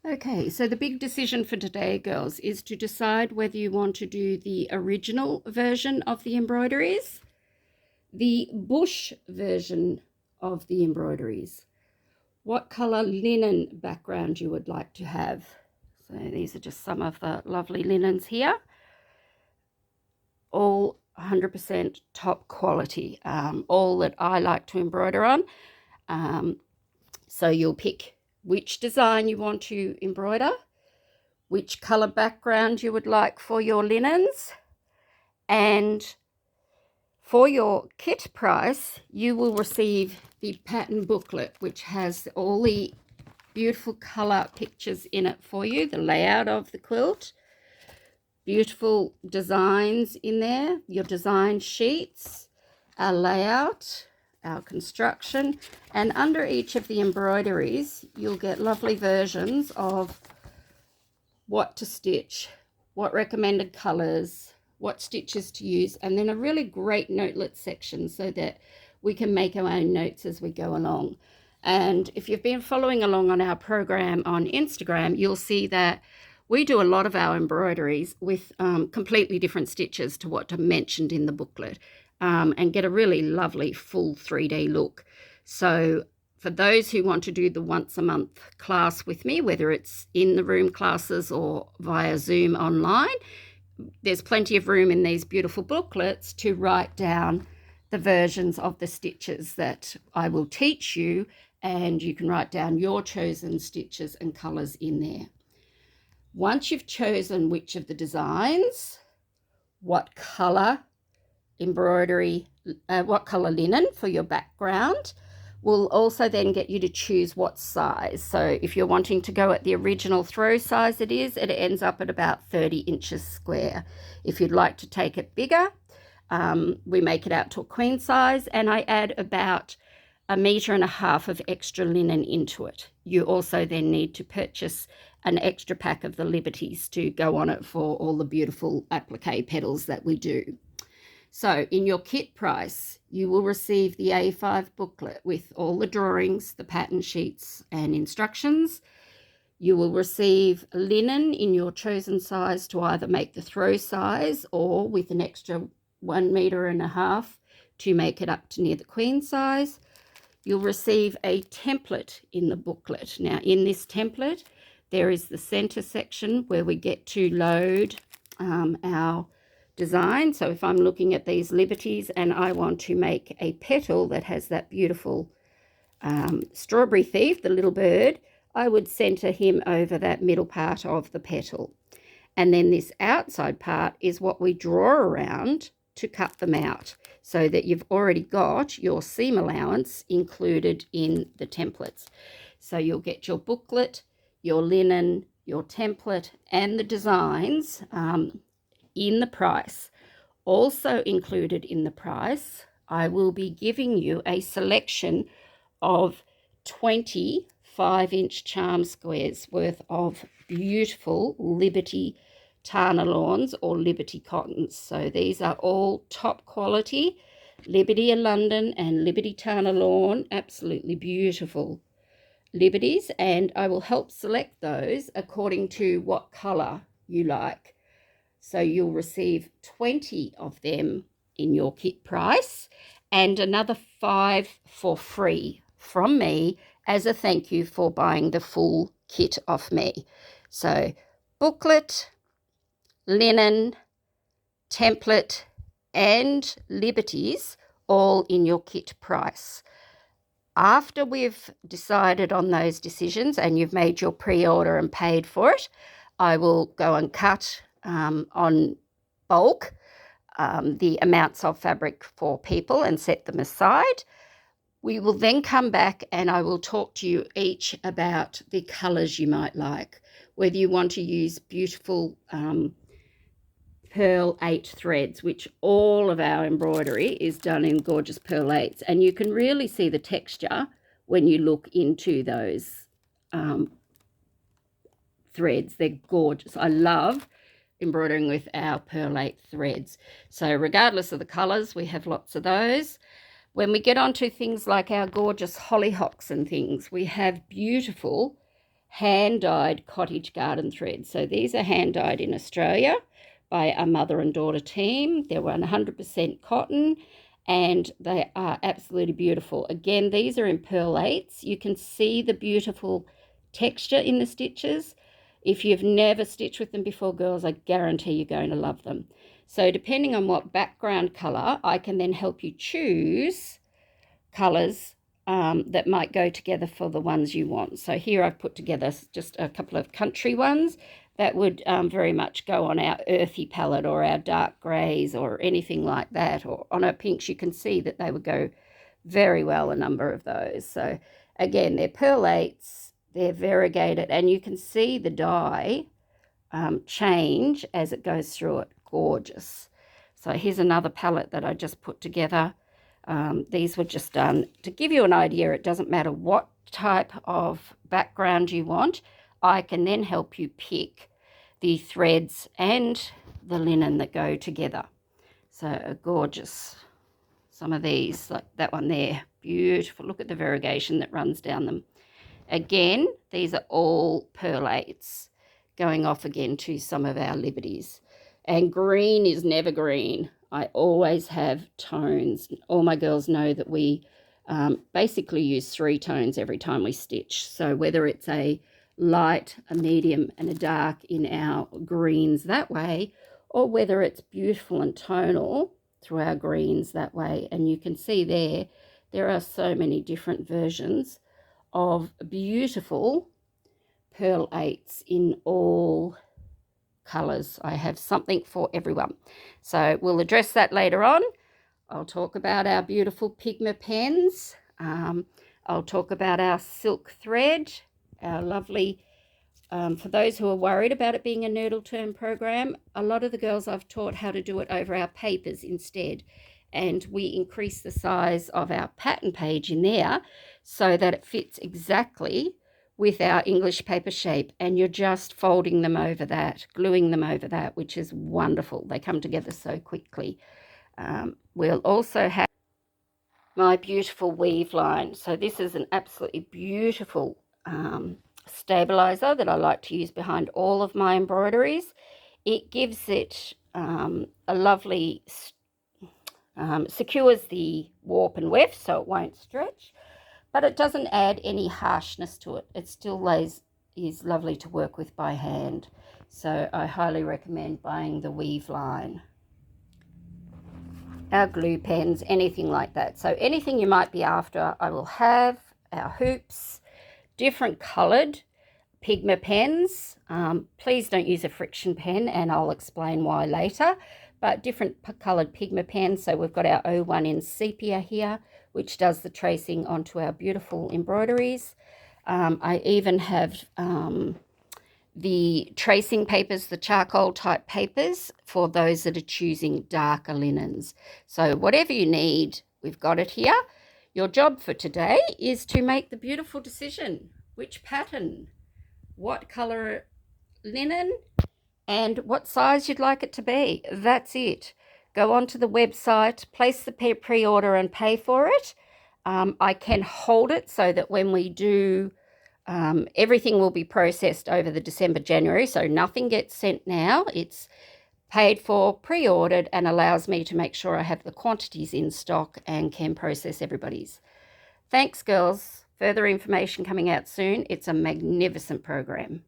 Okay, so the big decision for today, girls, is to decide whether you want to do the original version of the embroideries, the bush version of the embroideries, what colour linen background you would like to have. So these are just some of the lovely linens here, all 100% top quality, all that I like to embroider on. So you'll pick which design you want to embroider, which colour background you would like for your linens, and for your kit price you will receive the pattern booklet, which has all the beautiful colour pictures in it for you, the layout of the quilt, beautiful designs in there, your design sheets, our layout, our construction, and under each of the embroideries you'll get lovely versions of what to stitch, what recommended colours, what stitches to use, and then a really great notelet section so that we can make our own notes as we go along. And if you've been following along on our program on Instagram, you'll see that we do a lot of our embroideries with completely different stitches to what are mentioned in the booklet, and get a really lovely full 3D look. So for those who want to do the once a month class with me, whether it's in the room classes or via Zoom online, there's plenty of room in these beautiful booklets to write down the versions of the stitches that I will teach you, and you can write down your chosen stitches and colours in there. Once you've chosen which of the designs, what colour embroidery, what colour linen for your background, will also then get you to choose what size. So if you're wanting to go at the original throw size it ends up at about 30 inches square. If you'd like to take it bigger, we make it out to a queen size, and I add about 1.5 meters of extra linen into it. You also then need to purchase an extra pack of the Liberties to go on it for all the beautiful applique petals that we do. So in your kit price, you will receive the A5 booklet with all the drawings, the pattern sheets and instructions. You will receive linen in your chosen size to either make the throw size or with an extra 1.5 meters to make it up to near the queen size. You'll receive a template in the booklet. Now in this template, there is the center section where we get to load our design. So if I'm looking at these Liberties and I want to make a petal that has that beautiful strawberry thief, the little bird, I would center him over that middle part of the petal. And then this outside part is what we draw around to cut them out, so that you've already got your seam allowance included in the templates. So you'll get your booklet, your linen, your template, and the designs in the price. Also included in the price, I will be giving you a selection of 20 5-inch charm squares worth of beautiful Liberty Tana lawns or Liberty cottons. So these are all top quality Liberty of London and Liberty Tana lawn, absolutely beautiful Liberties, and I will help select those according to what colour you like. So you'll receive 20 of them in your kit price and another 5 for free from me as a thank you for buying the full kit off me. So booklet, linen, template, and Liberties all in your kit price. After we've decided on those decisions and you've made your pre-order and paid for it, I will go and cut on bulk the amounts of fabric for people and set them aside. We will then come back and I will talk to you each about the colours you might like, whether you want to use beautiful pearl 8 threads, which all of our embroidery is done in gorgeous pearl 8s, and you can really see the texture when you look into those threads. They're gorgeous. I love embroidering with our pearl 8 threads. So regardless of the colours, we have lots of those. When we get onto things like our gorgeous hollyhocks and things, we have beautiful hand-dyed cottage garden threads. So these are hand-dyed in Australia by a mother and daughter team. They're 100% cotton, and they are absolutely beautiful. Again, these are in pearl 8s. You can see the beautiful texture in the stitches. If you've never stitched with them before, girls, I guarantee you're going to love them. So depending on what background colour, I can then help you choose colours that might go together for the ones you want. So here I've put together just a couple of country ones that would very much go on our earthy palette or our dark greys or anything like that, or on our pinks. You can see that they would go very well, a number of those. So again, they're pearl 8s, they're variegated, and you can see the dye change as it goes through it. Gorgeous. So here's another palette that I just put together. These were just done to give you an idea. It doesn't matter what type of background you want. I can then help you pick the threads and the linen that go together. So gorgeous. Some of these, like that one there, beautiful. Look at the variegation that runs down them. Again, these are all pearl 8s, going off again to some of our Liberties. And green is never green. I always have tones. All my girls know that we basically use 3 tones every time we stitch. So whether it's a light, a medium, and a dark in our greens that way, or whether it's beautiful and tonal through our greens that way. And you can see there are so many different versions of beautiful pearl 8s in all colours. I have something for everyone. So we'll address that later on. I'll talk about our beautiful Pigma pens. I'll talk about our silk thread, our lovely, for those who are worried about it being a noodle turn program, a lot of the girls I've taught how to do it over our papers instead. And we increase the size of our pattern page in there so that it fits exactly with our English paper shape, and you're just folding them over that, gluing them over that, which is wonderful. They come together so quickly. We'll also have my beautiful weave line. So this is an absolutely beautiful stabilizer that I like to use behind all of my embroideries. It gives it a lovely, secures the warp and weft so it won't stretch, but it doesn't add any harshness to it. It still is lovely to work with by hand. So I highly recommend buying the weave line. Our glue pens, anything like that. So anything you might be after, I will have. Our hoops, different coloured Pigma pens. Please don't use a friction pen, and I'll explain why later. But different coloured Pigma pens. So we've got our O1 in sepia here, which does the tracing onto our beautiful embroideries. I even have the tracing papers, the charcoal type papers, for those that are choosing darker linens. So whatever you need, we've got it here. Your job for today is to make the beautiful decision. Which pattern, what colour linen, and what size you'd like it to be. That's it. Go onto the website, place the pre-order and pay for it. I can hold it so that when we do, everything will be processed over the December, January, so nothing gets sent now. It's paid for, pre-ordered, and allows me to make sure I have the quantities in stock and can process everybody's. Thanks, girls. Further information coming out soon. It's a magnificent program.